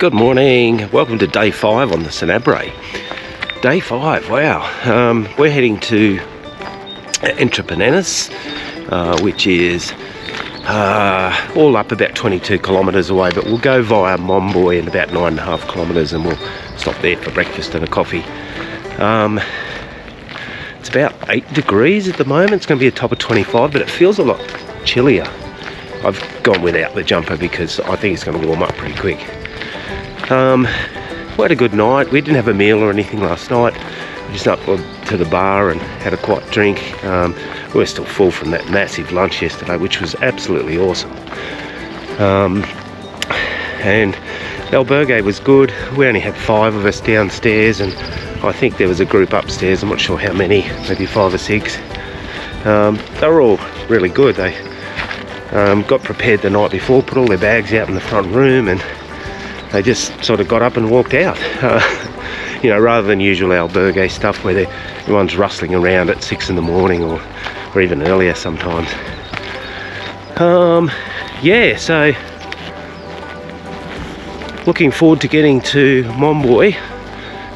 Good morning, welcome to day 5 on the Sanabres. Day 5, wow. We're heading to Entrepenas, which is all up about 22 kilometres away, but we'll go via Momboy in about 9.5 kilometres and we'll stop there for breakfast and a coffee. It's about 8 degrees at the moment. It's going to be a top of 25, but it feels a lot chillier. I've gone without the jumper because I think it's going to warm up pretty quick. We had a good night. We didn't have a meal or anything last night. We just up to the bar and had a quiet drink. We were still full from that massive lunch yesterday, which was absolutely awesome. And the albergue was good. We only had 5 of us downstairs, and I think there was a group upstairs. I'm not sure how many, maybe 5 or 6. They were all really good. They got prepared the night before, put all their bags out in the front room, and they just sort of got up and walked out. You know, rather than usual albergue stuff where everyone's rustling around at 6 in the morning or even earlier sometimes. Yeah, so looking forward to getting to Momboy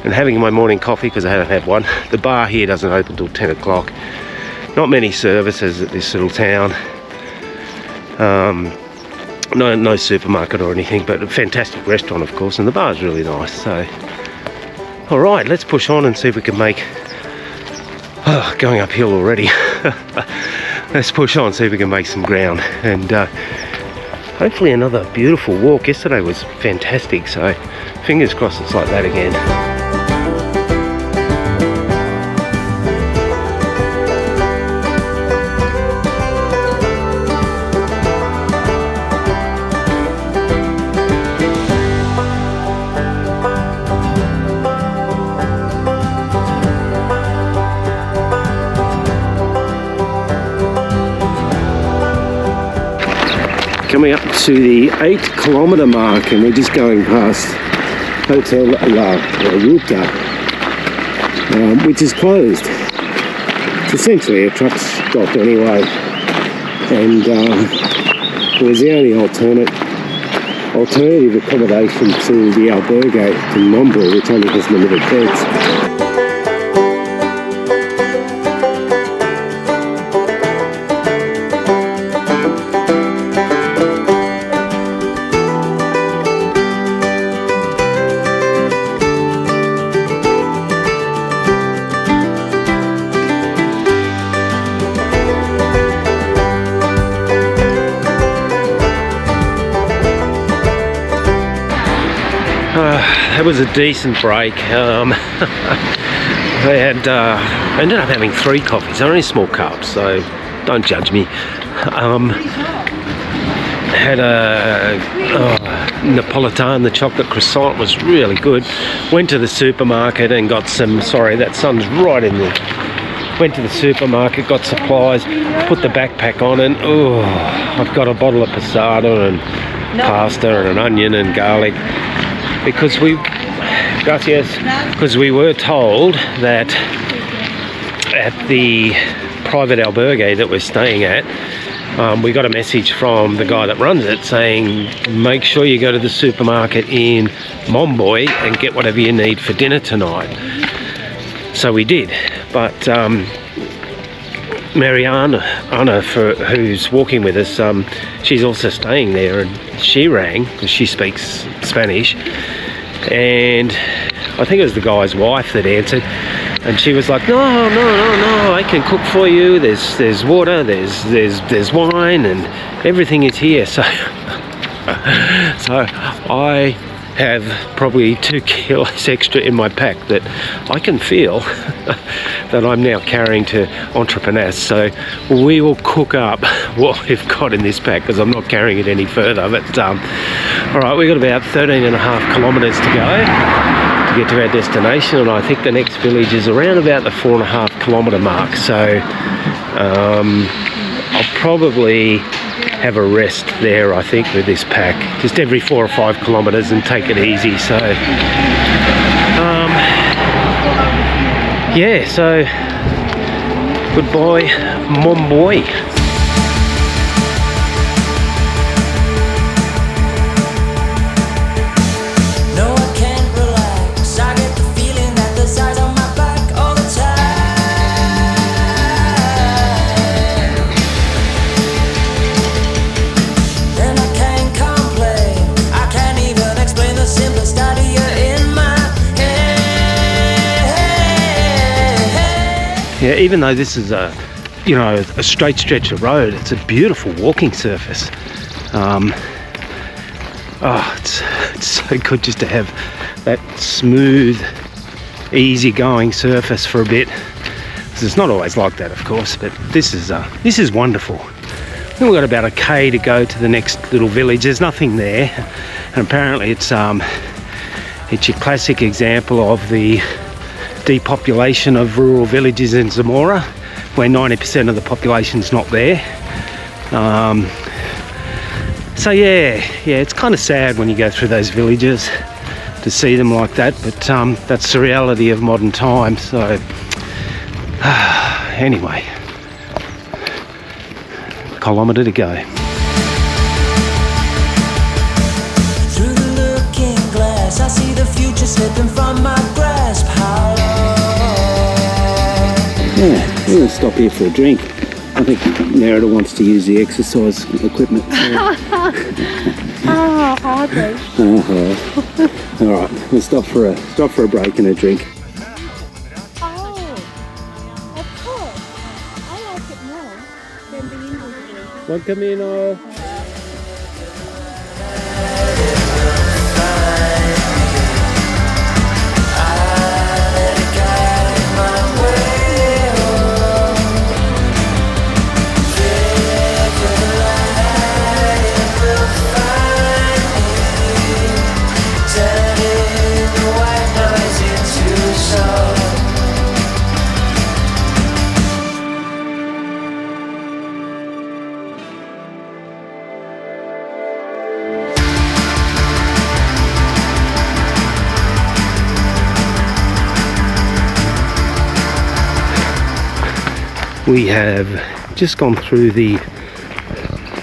and having my morning coffee because I haven't had one. The bar here doesn't open till 10 o'clock. Not many services at this little town. No supermarket or anything, but a fantastic restaurant, of course, and the bar's really nice. So, all right, let's push on and see if we can make. Oh, going uphill already. Let's push on, see if we can make some ground, and hopefully another beautiful walk. Yesterday was fantastic, so fingers crossed it's like that again. Coming up to the 8-kilometre mark, and we're just going past Hotel La Ruta, which is closed. It's essentially a truck stop anyway, and it was the only alternative accommodation to the albergue to Momboy, which only has limited beds. That was a decent break. I ended up having 3 coffees. They're only small cups, so don't judge me. Had a Napolitan, the chocolate croissant was really good. Went to the supermarket and got some, sorry, that sun's right in there. Went to the supermarket, got supplies, put the backpack on, and I've got a bottle of passata and pasta and an onion and garlic. Because we were told that at the private albergue that we're staying at, we got a message from the guy that runs it saying, make sure you go to the supermarket in Momboy and get whatever you need for dinner tonight. So we did, but Mariana, who's walking with us, she's also staying there, and she rang because she speaks Spanish, and I think it was the guy's wife that answered, and she was like, no, I can cook for you. There's water, there's wine, and everything is here. So I have probably 2 kilos extra in my pack that I can feel that I'm now carrying to Entrepenas. So we will cook up what we've got in this pack because I'm not carrying it any further. But all right, we've got about 13.5 kilometres to go to get to our destination, and I think the next village is around about the 4.5 kilometre mark. So I'll probably have a rest there, I think, with this pack, just every 4 or 5 kilometres, and take it easy. So yeah, so goodbye Momboy. even though this is a straight stretch of road, it's a beautiful walking surface. It's so good just to have that smooth, easy-going surface for a bit. It's not always like that, of course, but this is wonderful. Then we've got about a K to go to the next little village. There's nothing there, and apparently it's your classic example of the depopulation of rural villages in Zamora, where 90% of the population's not there. So yeah, it's kind of sad when you go through those villages to see them like that, but that's the reality of modern times. So anyway, kilometre to go. Through the looking glass, I see the future slipping from my grasp. How long? Yeah, we're going to stop here for a drink. I think Narada wants to use the exercise equipment. So. Hardly. All right, we'll stop for a break and a drink. Oh, of course. I like it more than the English version. Buen camino. We have just gone through the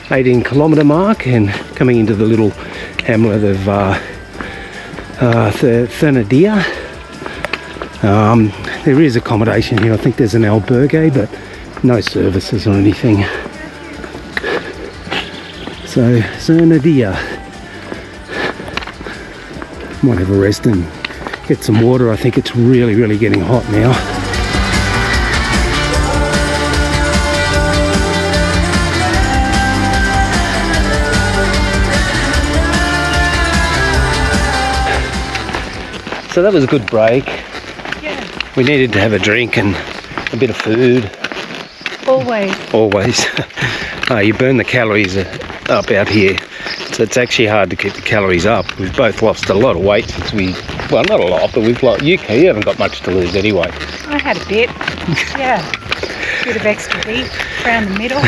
18-kilometre mark and coming into the little hamlet of Thernadilla. There is accommodation here. I think there's an albergue, but no services or anything. So Thernadilla. Might have a rest and get some water. I think it's really getting hot now. So that was a good break. Yeah. We needed to have a drink and a bit of food. Always. You burn the calories up out here. So it's actually hard to keep the calories up. We've both lost a lot of weight since well, not a lot, but we've lost. You haven't got much to lose anyway. I had a bit. Yeah. A bit of extra beef around the middle.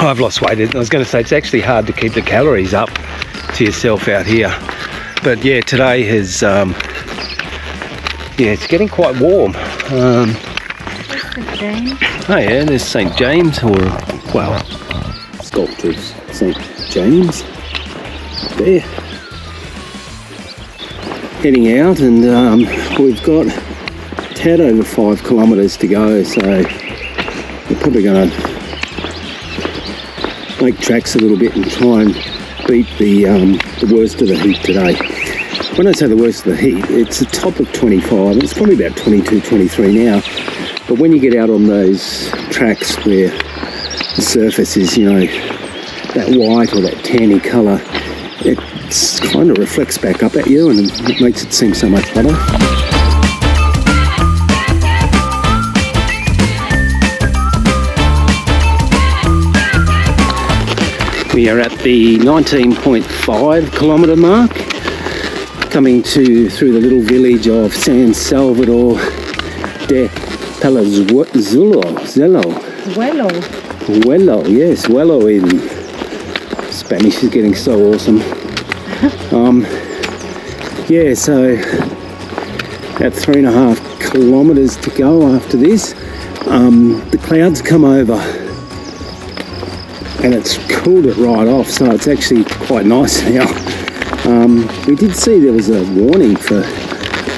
I've lost weight. I was going to say it's actually hard to keep the calories up to yourself out here. But yeah, today has, it's getting quite warm. St. James. Oh yeah, there's St. James, sculpture of St. James there. Heading out, and we've got a tad over 5 kilometres to go, so we're probably going to make tracks a little bit and try and beat the worst of the heat today. When I say the worst of the heat, it's the top of 25. It's probably about 22, 23 now. But when you get out on those tracks where the surface is, that white or that tanny colour, it kind of reflects back up at you and it makes it seem so much better. We are at the 19.5 kilometre mark, coming through the little village of San Salvador de Palazuelo. Yes, Huelo in Spanish is getting so awesome. So about 3.5 kilometres to go after this. The clouds come over and it's cooled it right off, so it's actually quite nice now. We did see there was a warning for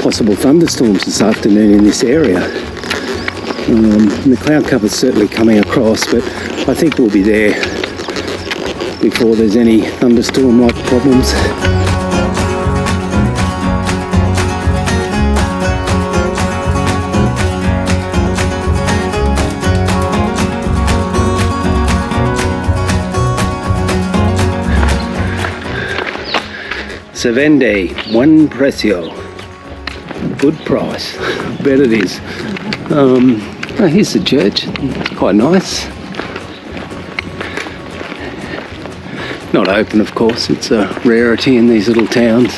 possible thunderstorms this afternoon in this area. And the cloud cover's certainly coming across, but I think we'll be there before there's any thunderstorm-like problems. Se vende buen precio. Good price. Bet it is. Oh, here's the church. It's quite nice. Not open, of course. It's a rarity in these little towns.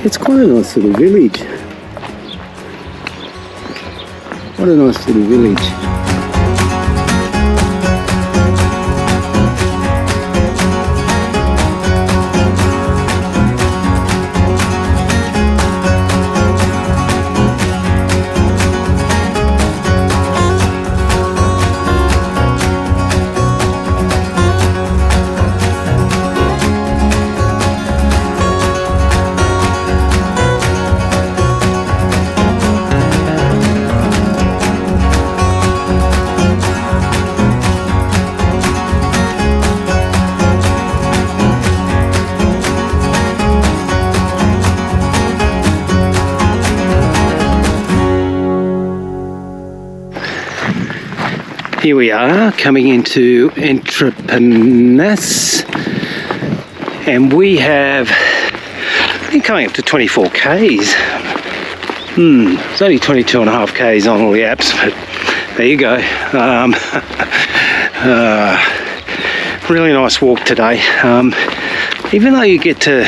It's quite a nice little village. What a nice little village. Here we are coming into Entrepenas, and we have been coming up to 24 Ks. It's only 22.5 Ks on all the apps, but there you go. Really nice walk today. Even though you get to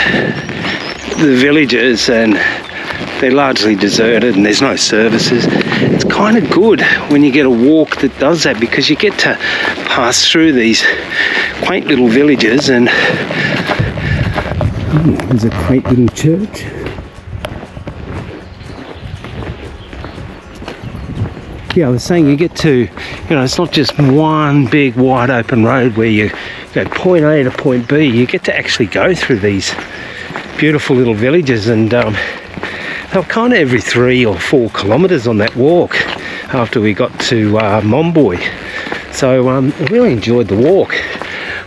the villages and they're largely deserted and there's no services, it's kind of good when you get a walk that does that, because you get to pass through these quaint little villages. And there's a quaint little church. Yeah, I was saying you get to, it's not just one big wide open road where you go point A to point B. You get to actually go through these beautiful little villages, and they were kind of every 3 or 4 kilometres on that walk after we got to Momboy. So I really enjoyed the walk,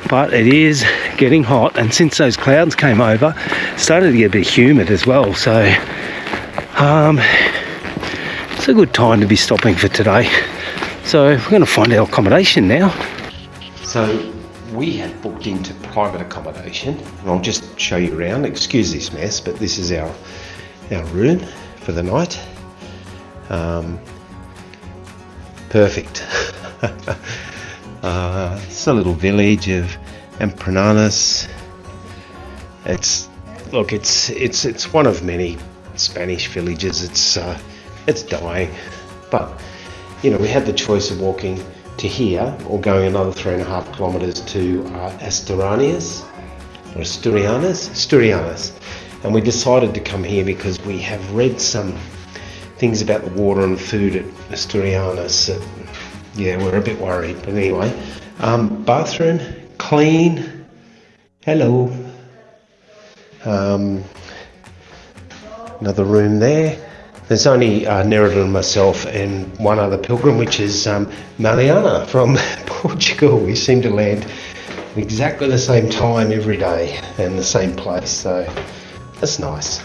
but it is getting hot, and since those clouds came over, it started to get a bit humid as well. So it's a good time to be stopping for today. So we're going to find our accommodation now. So we have booked into private accommodation, and I'll just show you around. Excuse this mess, but this is our room for the night. Perfect. It's a little village of Entrepenas. It's one of many Spanish villages. It's dying, but we had the choice of walking to here or going another 3.5 kilometres to Asturianas. And we decided to come here because we have read some things about the water and food at Asturianas. We're a bit worried. But anyway, bathroom, clean. Hello. Another room there. There's only Nerida and myself and one other pilgrim, which is Mariana from Portugal. We seem to land exactly the same time every day and the same place. So that's nice.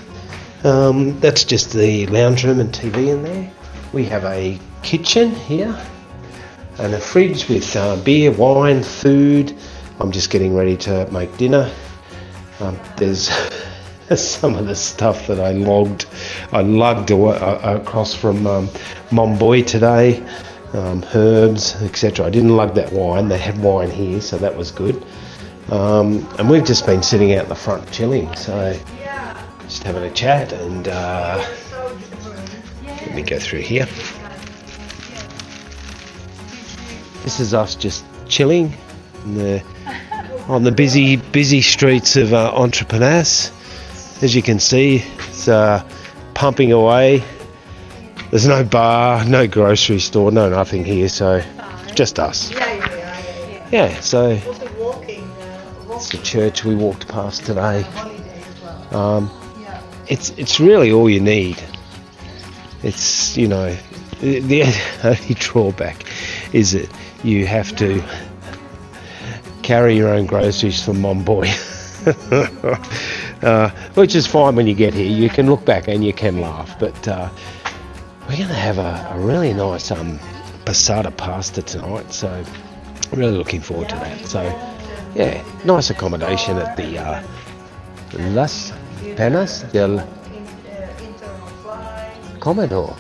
That's just the lounge room and TV in there. We have a kitchen here and a fridge with beer, wine, food. I'm just getting ready to make dinner. There's some of the stuff that I lugged across from Momboy today, herbs, etc. I didn't lug that wine. They had wine here, so that was good. And we've just been sitting out the front chilling, so just having a chat. And let me go through here. This is us just chilling on the busy streets of Entrepenas. As you can see, it's pumping away. There's no bar, no grocery store, no nothing here, so just us. Yeah, so it's the church we walked past today. It's really all you need. It's, the only drawback is that you have to carry your own groceries from Momboy. Which is fine when you get here. You can look back and you can laugh, but we're going to have a really nice passata pasta tonight, so Really looking forward to that. So, yeah, nice accommodation at the Las Penas del Comedor.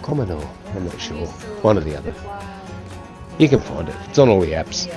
Comedor. I'm not sure. One or the other. You can find it. It's on all the apps.